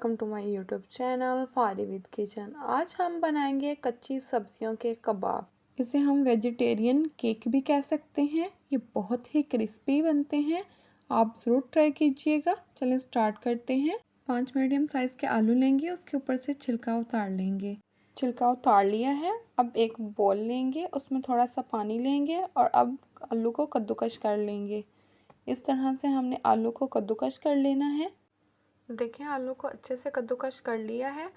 Welcome to my YouTube channel फारी with kitchen. आज हम बनाएंगे कच्ची सब्जियों के कबाब। इसे हम वेजिटेरियन केक भी कह सकते हैं। ये बहुत ही क्रिस्पी बनते हैं, आप ज़रूर ट्राई कीजिएगा। चलें स्टार्ट करते हैं। 5 मीडियम साइज़ के आलू लेंगे, उसके ऊपर से छिलका उतार लेंगे। छिलका उतार लिया है। अब एक बोल लेंगे, उसमें थोड़ा सा पानी लेंगे और अब आलू को कद्दूकस कर लेंगे। इस तरह से हमने आलू को कद्दूकस कर लेना है। देखें, आलू को अच्छे से कद्दूकस कर लिया है।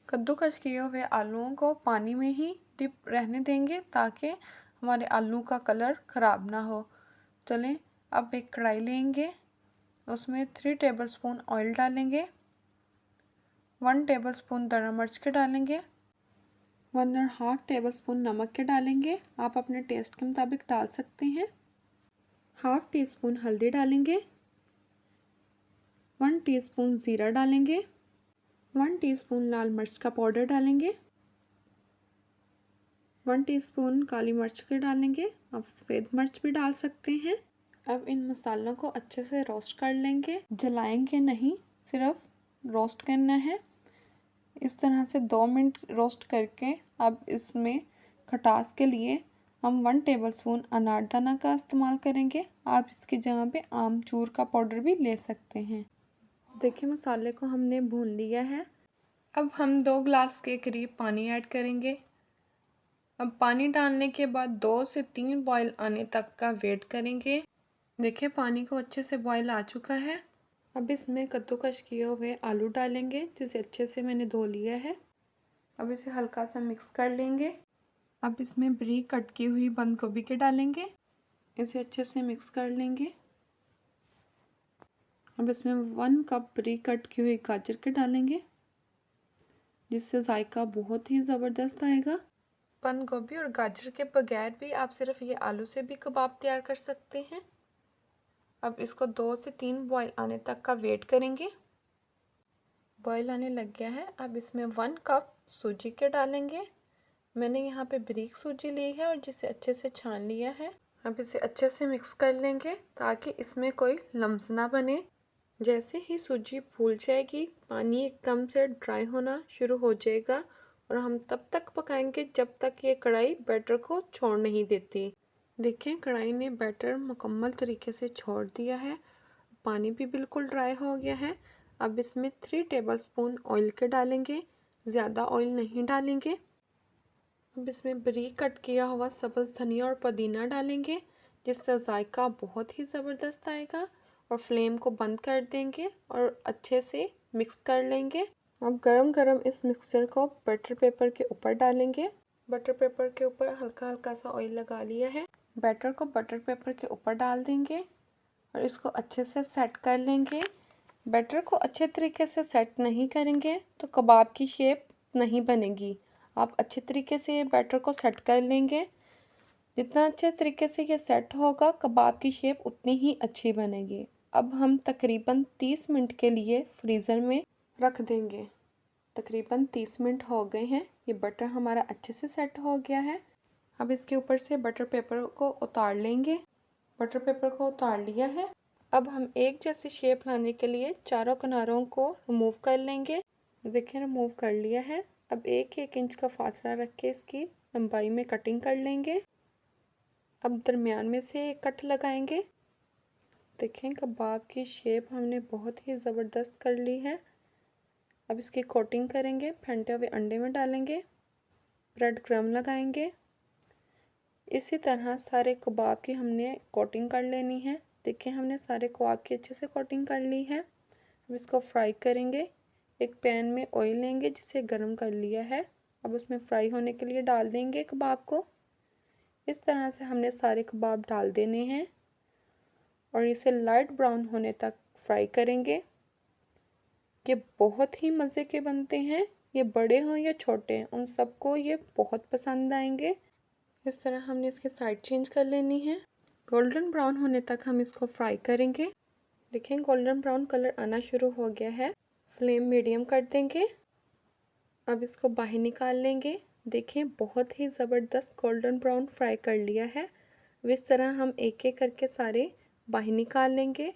कद्दूकस किए हुए आलूओं को पानी में ही डिप रहने देंगे ताकि हमारे आलू का कलर ख़राब ना हो। चलें, अब एक कढ़ाई लेंगे, उसमें 3 टेबलस्पून ऑयल डालेंगे, 1 टेबलस्पून दरा मिर्च के डालेंगे, 1.5 टेबलस्पून नमक के डालेंगे। आप अपने टेस्ट के मुताबिक डाल सकते हैं। हाफ़ टी स्पून हल्दी डालेंगे, 1 टीस्पून ज़ीरा डालेंगे, 1 टीस्पून लाल मिर्च का पाउडर डालेंगे, 1 टीस्पून काली मिर्च के डालेंगे। आप सफ़ेद मिर्च भी डाल सकते हैं। अब इन मसालों को अच्छे से रोस्ट कर लेंगे, जलाएंगे नहीं, सिर्फ रोस्ट करना है। इस तरह से 2 मिनट रोस्ट करके अब इसमें खटास के लिए हम 1 टेबलस्पून अनारदाना का इस्तेमाल करेंगे। आप इसकी जगह पे आमचूर का पाउडर भी ले सकते हैं। देखिए, मसाले को हमने भून लिया है। अब हम 2 ग्लास के करीब पानी ऐड करेंगे। अब पानी डालने के बाद 2 से 3 बॉयल आने तक का वेट करेंगे। देखिए, पानी को अच्छे से बॉयल आ चुका है। अब इसमें कद्दूकस किए हुए आलू डालेंगे, जिसे अच्छे से मैंने धो लिया है। अब इसे हल्का सा मिक्स कर लेंगे। अब इसमें बारीक कट की हुई बंद गोभी के डालेंगे, इसे अच्छे से मिक्स कर लेंगे। अब इसमें 1 कप बारीक कट की हुई गाजर के डालेंगे, जिससे जायका बहुत ही ज़बरदस्त आएगा। बंद गोभी और गाजर के बगैर भी आप सिर्फ ये आलू से भी कबाब तैयार कर सकते हैं। अब इसको 2 से 3 बॉयल आने तक का वेट करेंगे। बॉयल आने लग गया है। अब इसमें 1 कप सूजी के डालेंगे। मैंने यहाँ पे बारीक सूजी ली है और जिसे अच्छे से छान लिया है। अब इसे अच्छे से मिक्स कर लेंगे ताकि इसमें कोई लम्स ना बने। जैसे ही सूजी फूल जाएगी, पानी एकदम से ड्राई होना शुरू हो जाएगा और हम तब तक पकाएंगे जब तक ये कढ़ाई बैटर को छोड़ नहीं देती। देखें, कढ़ाई ने बैटर मुकम्मल तरीके से छोड़ दिया है, पानी भी बिल्कुल ड्राई हो गया है। अब इसमें 3 टेबलस्पून ऑयल के डालेंगे, ज़्यादा ऑयल नहीं डालेंगे। अब इसमें बारीक कट किया हुआ सब्ज़ धनिया और पुदीना डालेंगे, जिससे जायका बहुत ही ज़बरदस्त आएगा। और फ्लेम को बंद कर देंगे और अच्छे से मिक्स कर लेंगे। अब गरम गरम इस मिक्सचर को बटर पेपर के ऊपर डालेंगे। बटर पेपर के ऊपर हल्का हल्का सा ऑयल लगा लिया है। बैटर को बटर पेपर के ऊपर डाल देंगे और इसको अच्छे से सेट कर लेंगे। बैटर को अच्छे तरीके से सेट नहीं करेंगे तो कबाब की शेप नहीं बनेगी। आप अच्छे तरीके से ये बैटर को सेट कर लेंगे। जितना अच्छे तरीके से ये सेट होगा, कबाब की शेप उतनी ही अच्छी बनेगी। अब हम तकरीबन 30 मिनट के लिए फ्रीज़र में रख देंगे। तकरीबन 30 मिनट हो गए हैं। ये बटर हमारा अच्छे से सेट हो गया है। अब इसके ऊपर से बटर पेपर को उतार लेंगे। बटर पेपर को उतार लिया है। अब हम एक जैसी शेप लाने के लिए चारों किनारों को रिमूव कर लेंगे। देखिए, रिमूव कर लिया है। अब 1-1 इंच का फासला रख के इसकी लंबाई में कटिंग कर लेंगे। अब दरमियान में से एक कट लगाएंगे। देखें, कबाब की शेप हमने बहुत ही ज़बरदस्त कर ली है। अब इसकी कोटिंग करेंगे, फेंटे हुए अंडे में डालेंगे, ब्रेड क्रम्ब लगाएंगे। इसी तरह सारे कबाब की हमने कोटिंग कर लेनी है। देखिए, हमने सारे कबाब की अच्छे से कोटिंग कर ली है। अब इसको फ्राई करेंगे। एक पैन में ऑयल लेंगे, जिसे गर्म कर लिया है। अब उसमें फ्राई होने के लिए डाल देंगे कबाब को। इस तरह से हमने सारे कबाब डाल देने हैं और इसे लाइट ब्राउन होने तक फ्राई करेंगे। ये बहुत ही मज़े के बनते हैं। ये बड़े हों या छोटे, उन सबको ये बहुत पसंद आएंगे। इस तरह हमने इसके साइड चेंज कर लेनी है। गोल्डन ब्राउन होने तक हम इसको फ्राई करेंगे। देखें, गोल्डन ब्राउन कलर आना शुरू हो गया है। फ्लेम मीडियम कर देंगे। अब इसको बाहर निकाल लेंगे। देखें, बहुत ही ज़बरदस्त गोल्डन ब्राउन फ्राई कर लिया है। इस तरह हम एक एक करके सारे बाहर निकाल लेंगे।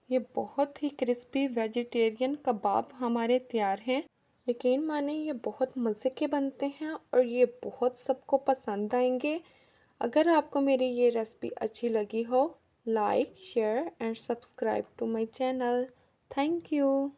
ये बहुत ही क्रिस्पी वेजिटेरियन कबाब हमारे तैयार हैं। यकीन माने ये बहुत मज़े के बनते हैं और ये बहुत सबको पसंद आएंगे। अगर आपको मेरी ये रेसिपी अच्छी लगी हो, like share and subscribe to my channel. Thank you.